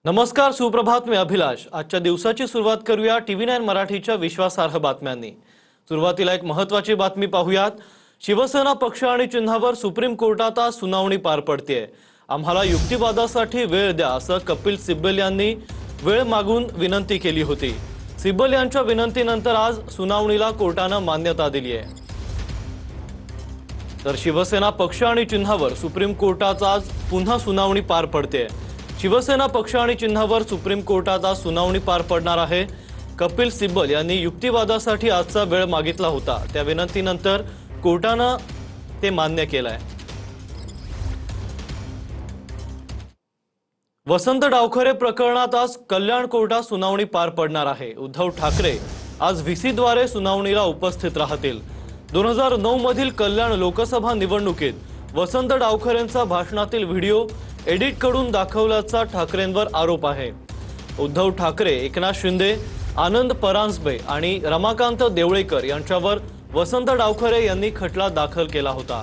नमस्कार, सुप्रभात. मी अभिलाष. आजच्या दिवसाची सुरुवात करूया TV9 मराठीच्या विश्वासार्ह बातम्यांनी. सुरुवातीला एक महत्त्वाची बातमी पाहूयात. शिवसेना पक्ष आणि चिन्हावर सुप्रीम कोर्टात आज सुनावणी पार पडतेय. आम्हाला युक्तिवादासाठी वेळ द्या असं कपिल सिब्बल यांनी वेळ मागून विनंती केली होती. सिब्बल यांच्या विनंतीनंतर आज सुनावणीला कोर्टाने मान्यता दिली आहे. तर शिवसेना पक्ष आणि चिन्हावर सुप्रीम कोर्टात आज पुन्हा सुनावणी पार पडतेय. शिवसेना पक्ष आणि चिन्हावर सुप्रीम कोर्टात आज सुनावणी पार पडणार आहे. कपिल सिब्बल यांनी युक्तिवादासाठी आजचा वेळ मागितला होता. त्या विनंतीनंतर कोर्टाने ते मान्य केलंय. वसंत डावखरे प्रकरणात आज कल्याण कोर्टात सुनावणी पार पडणार आहे. उद्धव ठाकरे आज व्हीसीद्वारे सुनावणीला उपस्थित राहतील. 2009 मधील कल्याण लोकसभा निवडणुकीत वसंत डावखरेंचा भाषणातील व्हिडिओ एडिट करून दाखवल्याचा ठाकरेंवर आरोप आहे. उद्धव ठाकरे, एकनाथ शिंदे, आनंद परांजपे आणि रमाकांत देवळेकर यांच्यावर वसंत डावखरे यांनी खटला दाखल केला होता.